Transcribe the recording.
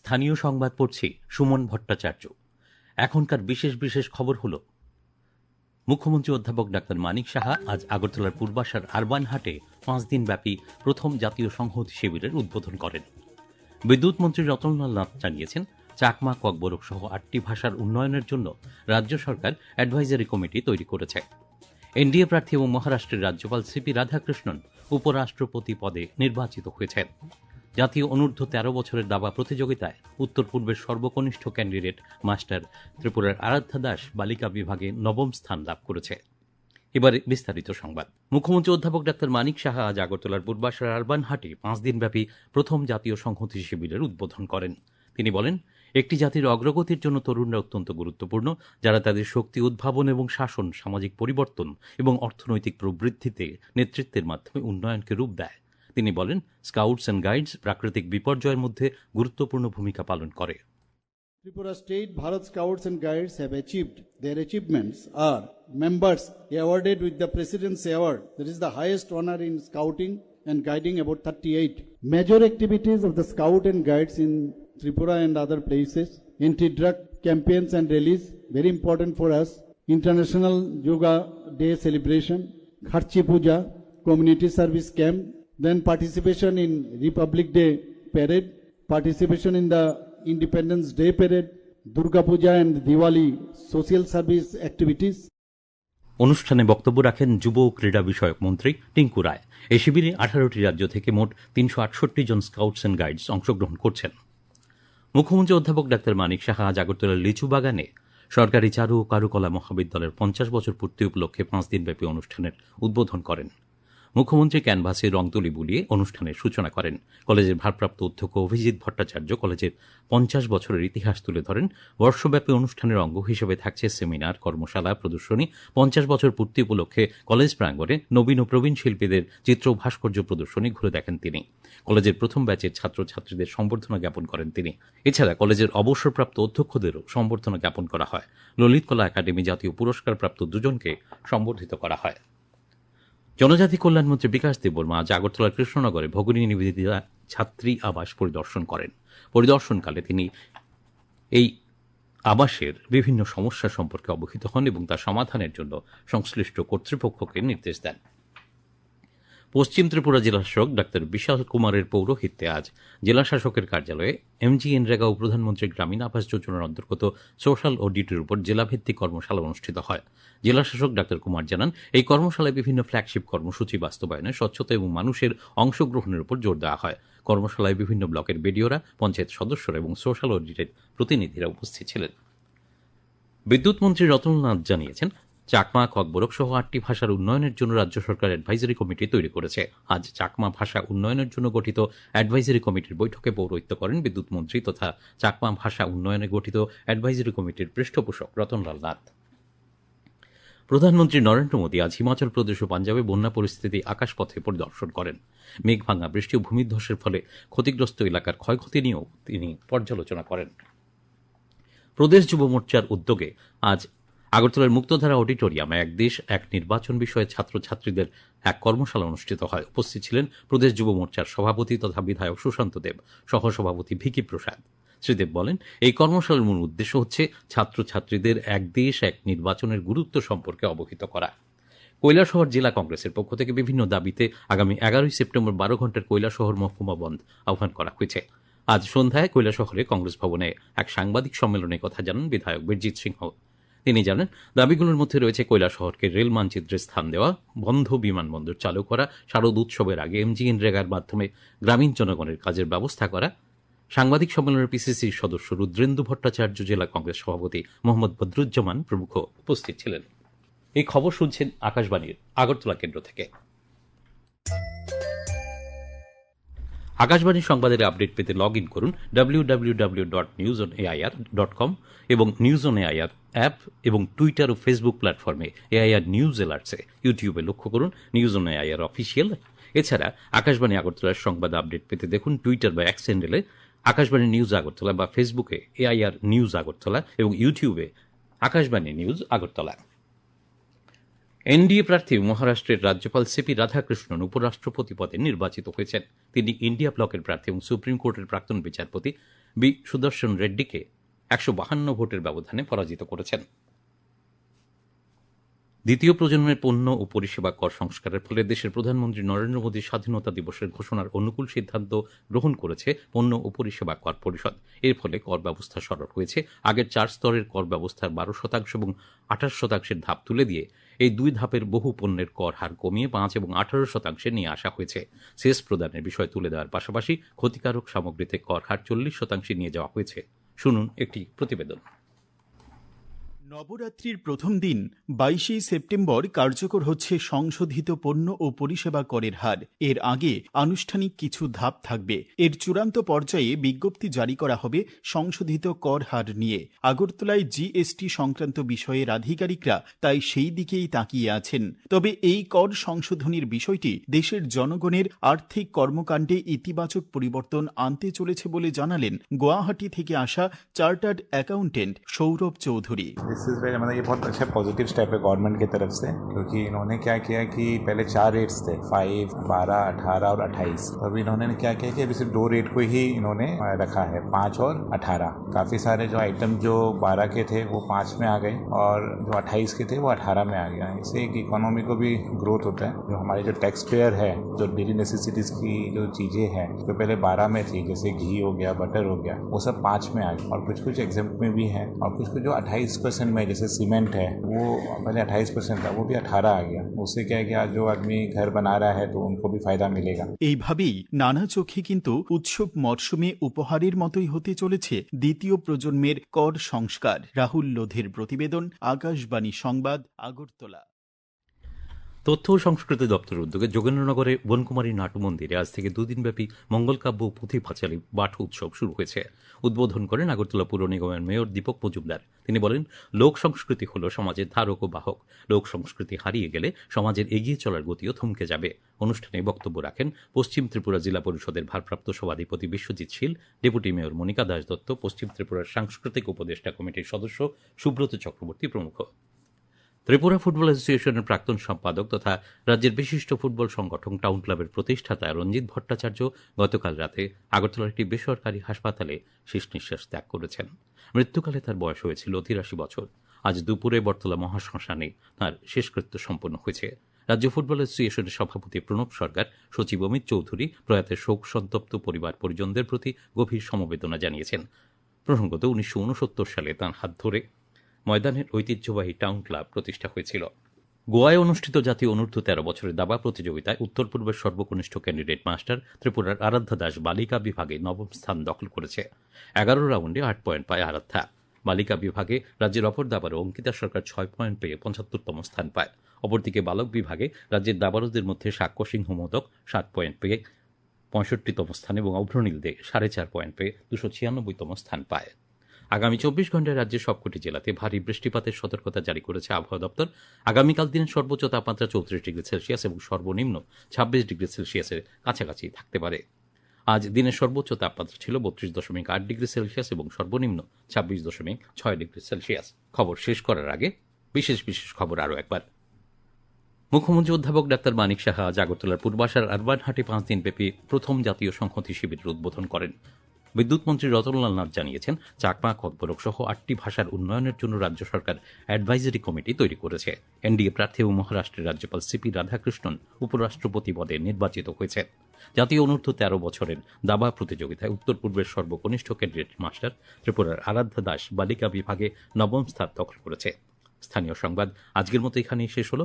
স্থানীয় সংবাদ পড়ছি সুমন ভট্টাচার্য। এখনকার বিশেষ বিশেষ খবর হলো, মুখ্যমন্ত্রী অধ্যাপক ডাক্তার মানিক সাহা আজ আগরতলার পূর্বাশার আরবান হাটে 5 দিনব্যাপী প্রথম জাতীয় সংহতি শিবিরের উদ্বোধন করেন। বিদ্যুৎ মন্ত্রী রতনলাল নাথ জানিয়েছেন, চাকমা, ককবরক সহ 8টি ভাষার উন্নয়নের জন্য রাজ্য সরকার অ্যাডভাইজারি কমিটি তৈরি করেছে। এনডিএ প্রার্থী এবং মহারাষ্ট্রের রাজ্যপাল সিপি রাধাকৃষ্ণন উপরাষ্ট্রপতি পদে নির্বাচিত হয়েছেন। জাতীয় অনূর্ধ্ব 13 বছরের দাবা প্রতিযোগিতায় উত্তর পূর্বের সর্বকনিষ্ঠ ক্যান্ডিডেট মাস্টার ত্রিপুরার আরাধ্যা দাস বালিকা বিভাগে 9ম স্থান লাভ করেছে। এবার বিস্তারিত সংবাদ। মুখ্যমন্ত্রী অধ্যাপক ডাক্তার মানিক সাহা আজ আগরতলার পূর্বাশার আরবান হাটে 5 দিনব্যাপী প্রথম জাতীয় সংহতি শিবিরের উদ্বোধন করেন। তিনি বলেন, একটি জাতির অগ্রগতির জন্য তরুণরা অত্যন্ত গুরুত্বপূর্ণ, যারা তাদের শক্তি উদ্ভাবন এবং শাসন, সামাজিক পরিবর্তন এবং অর্থনৈতিক প্রবৃদ্ধিতে নেতৃত্বের মাধ্যমে উন্নয়নকে রূপ দেয়। তিনি বলেন, স্কাউটস অ্যান্ড গাইডস প্রাকৃতিক বিপর্যয়ের মধ্যে গুরুত্বপূর্ণ ভূমিকা পালন করে। Tripura State Bharat Scouts and Guides have achieved. Their achievements are members awarded with the President's Award, that is the highest honor in scouting and guiding, about 38. Major activities of the Scout and Guides in Tripura and other places: anti-drug campaigns and rallies, very important for us. International Yoga Day celebration, Kharchi Puja, community service camp, then participation in Republic Day parade, participation in the Independence Day parade, Durga Puja and Diwali social service activities. অনুষ্ঠানে বক্তব্য রাখেন যুব ও ক্রীড়া বিষয়ক মন্ত্রী টিঙ্কু রায়। এই শিবিরে 18টি রাজ্য থেকে মোট 368 জন স্কাউটস অ্যান্ড গাইডস অংশগ্রহণ করছেন। মুখ্যমন্ত্রী অধ্যাপক ডাক্তার মানিক সাহা আজ আগরতলার লিচু বাগানে সরকারি চারু ও কারুকলা মহাবিদ্যালয়ের 50 বছর পূর্তি উপলক্ষে 5 দিনব্যাপী অনুষ্ঠানের উদ্বোধন করেন। মুখ্যমন্ত্রী ক্যানভাসে রং তুলি বুলিয়ে অনুষ্ঠানের সূচনা করেন। কলেজের ভারপ্রাপ্ত অধ্যক্ষ অভিজিৎ ভট্টাচার্য কলেজের 50 বছরের ইতিহাস তুলে ধরেন। বর্ষব্যাপী অনুষ্ঠানের অঙ্গ হিসেবে থাকছে সেমিনার, কর্মশালা, প্রদর্শনী। 50 বছর পূর্তি উপলক্ষে কলেজ প্রাঙ্গণে নবীন ও প্রবীণ শিল্পীদের চিত্র ভাস্কর্য প্রদর্শনী ঘুরে দেখেন তিনি। কলেজের প্রথম ব্যাচের ছাত্রছাত্রীদের সম্বর্ধনা জ্ঞাপন করেন তিনি। এছাড়া কলেজের অবসরপ্রাপ্ত অধ্যক্ষদেরও সম্বর্ধনা জ্ঞাপন করা হয়। ললিত কলা একাডেমি জাতীয় পুরস্কারপ্রাপ্ত 2 জনকে সম্বর্ধিত করা হয়। জনজাতি কল্যাণমন্ত্রী বিকাশ দেববর্মা আজ আগরতলার কৃষ্ণনগরে ভগিনী নিবেদিতা ছাত্রী আবাস পরিদর্শন করেন। পরিদর্শনকালে তিনি এই আবাসের বিভিন্ন সমস্যা সম্পর্কে অবহিত হন এবং তা সমাধানের জন্য সংশ্লিষ্ট কর্তৃপক্ষকে নির্দেশ দেন। পশ্চিম ত্রিপুরা জেলাশাসক ডাক্তার বিশাল কুমারের পৌরোহিত্যে আজ জেলাশাসকের কার্যালয়ে এমজিএনরেগা ও প্রধানমন্ত্রী গ্রামীণ আবাস যোজনার অন্তর্গত সোশ্যাল অডিটের উপর জেলাভিত্তিক কর্মশালা অনুষ্ঠিত হয়। জেলাশাসক ডাক্তার কুমার জানান, এই কর্মশালায় বিভিন্ন ফ্ল্যাগশিপ কর্মসূচি বাস্তবায়নে স্বচ্ছতা এবং মানুষের অংশগ্রহণের উপর জোর দেওয়া হয়। কর্মশালায় বিভিন্ন ব্লকের বিডিওরা, পঞ্চায়েত সদস্যরা এবং সোশ্যাল অডিটের প্রতিনিধিরা উপস্থিত ছিলেন। বিদ্যুৎ মন্ত্রী রতনলাল নাথ জানিয়েছেন, চাকমা, ককবরক সহ 8টি ভাষার উন্নয়নের জন্য রাজ্য সরকার অ্যাডভাইজারি কমিটি তৈরি করেছে। আজ চাকমা ভাষা উন্নয়নের জন্য গঠিত অ্যাডভাইজারি কমিটির বৈঠকে পৌরোহিত্য করেন বিদ্যুৎ মন্ত্রী তথা চাকমা ভাষা উন্নয়নে গঠিত অ্যাডভাইজারি কমিটির পৃষ্ঠপোষক রতনলাল নাথ। প্রধানমন্ত্রী নরেন্দ্র মোদী আজ হিমাচল প্রদেশ ও পাঞ্জাবে বন্যা পরিস্থিতি আকাশপথে পরিদর্শন করেন। মেঘভাঙা, বৃষ্টি ও ভূমিধ্বসের ফলে ক্ষতিগ্রস্ত এলাকার ক্ষয়ক্ষতি নিয়েও তিনি পর্যালোচনা করেন। প্রদেশ যুব মোর্চার উদ্যোগে আজ আগরতলার মুক্তধারা অডিটোরিয়ামে এক দেশ এক নির্বাচন বিষয়ে ছাত্রছাত্রীদের এক কর্মশালা অনুষ্ঠিত হয়। উপস্থিত ছিলেন প্রদেশ যুব মোর্চার সভাপতি তথা বিধায়ক সুশান্ত দেব, সহসভাপতি ভিকি প্রসাদ। শ্রীদেব বলেন, এই কর্মশালার মূল উদ্দেশ্য হচ্ছে ছাত্রছাত্রীদের এক দেশ এক নির্বাচনের গুরুত্ব সম্পর্কে অবহিত করা। কৈলাসহর জেলা কংগ্রেসের পক্ষ থেকে বিভিন্ন দাবিতে আগামী 11 সেপ্টেম্বর 12 ঘণ্টার কৈলাসহর মহকুমা বন্ধ আহ্বান করা হয়েছে। আজ সন্ধ্যায় কৈলাসহরে কংগ্রেস ভবনে এক সাংবাদিক সম্মেলনে কথা জানান বিধায়ক বীরজিৎ সিংহ। তিনি জানান, দাবিগুলোর মধ্যে রয়েছে কৈলাসহরকে রেল মানচিত্রে স্থান দেওয়া, বন্ধ বিমানবন্দর চালু করা, শারদ উৎসবের আগে এমজিএনরেগার মাধ্যমে গ্রামীণ জনগণের কাজের ব্যবস্থা করা। সাংবাদিক সম্মেলনের পিসিসির সদস্য রুদ্রেন্দু ভট্টাচার্য, জেলা কংগ্রেস সভাপতি মোহাম্মদ বদরুজ্জামান প্রমুখ উপস্থিত ছিলেন। এই খবর শুনছেন আকাশবাণীর আগরতলা কেন্দ্র থেকে। আকাশবাণীর সংবাদের আপডেট পেতে লগ ইন করুন www.newsonair.com এবং নিউজ অন এআইআর অ্যাপ এবং টুইটার ও ফেসবুক প্ল্যাটফর্মে এআইআর নিউজ এলার্টসে। ইউটিউবে লক্ষ্য করুন নিউজ অন এআইআর অফিসিয়াল। এছাড়া আকাশবাণী আগরতলার সংবাদ আপডেট পেতে দেখুন টুইটার বা এক্স হ্যান্ডেলে আকাশবাণী নিউজ আগরতলা বা ফেসবুকে এআইআর নিউজ আগরতলা এবং ইউটিউবে আকাশবাণী নিউজ আগরতলা। এনডিএ প্রার্থী মহারাষ্ট্রের রাজ্যপাল সিপি রাধাকৃষ্ণন উপরাষ্ট্রপতি পদে নির্বাচিত হয়েছেন। তিনি ইন্ডিয়া ব্লকের প্রার্থী এবং সুপ্রিম কোর্টের প্রাক্তন বিচারপতি বি সুদর্শন রেড্ডিকে 152 ভোটের ব্যবধানে পরাজিত করেছেন। দ্বিতীয় প্রজন্মের পণ্য ও পরিষেবা কর সংস্কারের ফলে দেশের প্রধানমন্ত্রী নরেন্দ্র মোদীর স্বাধীনতা দিবসের ঘোষণার অনুকূল সিদ্ধান্ত গ্রহণ করেছে পণ্য ও পরিষেবা কর পরিষদ। এর ফলে কর ব্যবস্থা সরল হয়েছে। আগের 4 স্তরের কর ব্যবস্থার 12% এবং 28% ধাপ তুলে দিয়ে এই 2 ধাপের বহু পণ্যের কর হার কমিয়ে 5 এবং 18% নিয়ে আসা হয়েছে। সেস প্রদানের বিষয় তুলে দেওয়ার পাশাপাশি ক্ষতিকারক সামগ্রীতে কর হার 40% নিয়ে যাওয়া হয়েছে। শুনুন একটি প্রতিবেদন। নবরাত্রির প্রথম দিন 22 সেপ্টেম্বর কার্যকর হচ্ছে সংশোধিত পণ্য ও পরিষেবা করের হার। এর আগে আনুষ্ঠানিক কিছু ধাপ থাকবে। এর চূড়ান্ত পর্যায়ে বিজ্ঞপ্তি জারি করা হবে সংশোধিত কর হার নিয়ে। আগরতলায় জিএসটি সংক্রান্ত বিষয়ের আধিকারিকরা তাই সেই দিকেই তাকিয়ে আছেন। তবে এই কর সংশোধনীর বিষয়টি দেশের জনগণের আর্থিক কর্মকাণ্ডে ইতিবাচক পরিবর্তন আনতে চলেছে বলে জানালেন গুয়াহাটি থেকে আসা চার্টার্ড অ্যাকাউন্টেন্ট সৌরভ चौधरी। मतलब ये बहुत अच्छा पॉजिटिव स्टेप है गवर्नमेंट की तरफ से, क्योंकि इन्होंने क्या किया कि पहले 4 रेट्स थे 5, 12, 18 और 28। तो अभी इन्होंने क्या किया कि अभी सिर्फ 2 रेट को ही इन्होंने रखा है, 5 और 18। काफ़ी सारे जो आइटम जो 12 के थे वो 5 में आ गए और जो 28 के थे वो 18 में आ गया। इससे एक इकोनॉमी को भी ग्रोथ होता है। जो हमारे जो टैक्स पेयर है, जो डेली नेसेसिटीज़ की जो चीज़ें हैं जो पहले 12 में थी, जैसे घी हो गया, बटर हो गया, वो सब 5 में आ गया और कुछ कुछ एग्जाम्प्ट में भी हैं और कुछ कुछ जो 28% में, जैसे सीमेंट है वो पहले 28% था, वो भी 18 आ गया। उससे क्या है कि आज जो आदमी घर बना रहा है तो उनको भी फायदा मिलेगा। এইভাবেই নানা চোখে কিন্তু উৎসব মরশুমে উপহারের মতোই হতে চলেছে দ্বিতীয় প্রজন্মের কর সংস্কার। রাহুল লোধের প্রতিবেদন, আকাশবাণী সংবাদ, আগরতলা। তথ্য ও সংস্কৃতি দপ্তরের উদ্যোগে যোগেন্দ্রনগরে বনকুমারী নাটু মন্দিরে আজ থেকে 2 দিনব্যাপী মঙ্গলকাব্য ও পুঁথি পাঁচালী পাঠ উৎসব শুরু হয়েছে। উদ্বোধন করেন আগরতলা পুর নিগমের মেয়র দীপক মজুমদার। তিনি বলেন, লোক সংস্কৃতি হল সমাজের ধারক ও বাহক। লোক সংস্কৃতি হারিয়ে গেলে সমাজের এগিয়ে চলার গতিও থমকে যাবে। অনুষ্ঠানে বক্তব্য রাখেন পশ্চিম ত্রিপুরা জেলা পরিষদের ভারপ্রাপ্ত সভাধিপতি বিশ্বজিৎ শীল, ডেপুটি মেয়র মনিকা দাস দত্ত, পশ্চিম ত্রিপুরার সাংস্কৃতিক উপদেষ্টা কমিটির সদস্য সুব্রত চক্রবর্তী প্রমুখ। ত্রিপুরা ফুটবল অ্যাসোসিয়েশনের প্রাক্তন সম্পাদক তথা রাজ্যের বিশিষ্ট ফুটবল সংগঠন টাউন ক্লাবের প্রতিষ্ঠাতা রঞ্জিত ভট্টাচার্য গতকাল রাতে আগরতলার একটি বেসরকারি হাসপাতালে শেষ নিঃশ্বাস ত্যাগ করেছেন। মৃত্যুকালে তার বয়স হয়েছিল 83 বছর। আজ দুপুরে বটতলা মহাশ্মশানে তাঁর শেষকৃত্য সম্পন্ন হয়েছে। রাজ্য ফুটবল অ্যাসোসিয়েশনের সভাপতি প্রণব সরকার, সচিব অমিত চৌধুরী প্রয়াতের শোক সন্তপ্ত পরিবার পরিজনদের প্রতি গভীর সমবেদনা জানিয়েছেন। প্রসঙ্গত 1969 সালে তাঁর হাত ধরে ময়দানের ঐতিহ্যবাহী টাউন ক্লাব প্রতিষ্ঠা হয়েছিল। গোয়ায় অনুষ্ঠিত জাতীয় অনূর্ধ্ব 13 বছরের দাবা প্রতিযোগিতায় উত্তর পূর্বের সর্বকনিষ্ঠ ক্যান্ডিডেট মাস্টার ত্রিপুরার আরাধ্যা দাস বালিকা বিভাগে 9ম স্থান দখল করেছে। 11 রাউন্ডে 8 পয়েন্ট পায় আরাধ্যা। বালিকা বিভাগে রাজ্যের অপর দাবারও অঙ্কিতা সরকার 6 পয়েন্ট পেয়ে 75তম স্থান পায়। অপরদিকে বালক বিভাগে রাজ্যের দাবারদের মধ্যে সাক্ষ্য সিংহ মোদক 7 পয়েন্ট পেয়ে 65তম স্থান এবং অভ্রনীল দে 4.5 পয়েন্ট পেয়ে 296তম স্থান পায়। আগামী 24 ঘন্টায় রাজ্যের সবকটি জেলাতে ভারী বৃষ্টিপাতের সতর্কতা জারি করেছে আবহাওয়া দপ্তর। আগামীকাল দিনের সর্বোচ্চ তাপমাত্রা 34 ডিগ্রি সেলসিয়াস এবং সর্বনিম্ন 26 ডিগ্রি সেলসিয়াসের কাছাকাছি থাকতে পারে। আজ দিনের সর্বোচ্চ তাপমাত্রা ছিল 32.8 ডিগ্রি সেলসিয়াস এবং সর্বনিম্ন 26.6 ডিগ্রি সেলসিয়াস। খবর শেষ করার আগে বিশেষ বিশেষ খবর আরও একবার। মুখ্যমন্ত্রী অধ্যাপক ডাক্তার মানিক সাহা আজ আগরতলার পূর্বাশার আরবান হাটে 5 দিনব্যাপী প্রথম জাতীয় সংহতি শিবিরের উদ্বোধন করেন। বিদ্যুৎ মন্ত্রী রতনলাল নাথ জানিয়েছেন, চাকমা, ককবরক সহ 8টি ভাষার উন্নয়নের জন্য রাজ্য সরকার অ্যাডভাইজারি কমিটি তৈরি করেছে। এনডিএ প্রার্থী এবং মহারাষ্ট্রের রাজ্যপাল সিপি রাধাকৃষ্ণন উপরাষ্ট্রপতি পদে নির্বাচিত হয়েছেন। জাতীয় অনূর্ধ্ব 13 বছরের দাবা প্রতিযোগিতায় উত্তর পূর্বের সর্বকনিষ্ঠ ক্যান্ডিডেট মাস্টার ত্রিপুরার আরাধ্যা দাস বালিকা বিভাগে 9ম স্থান দখল করেছে। স্থানীয় সংবাদ আজকের মতো এখানেই শেষ হল।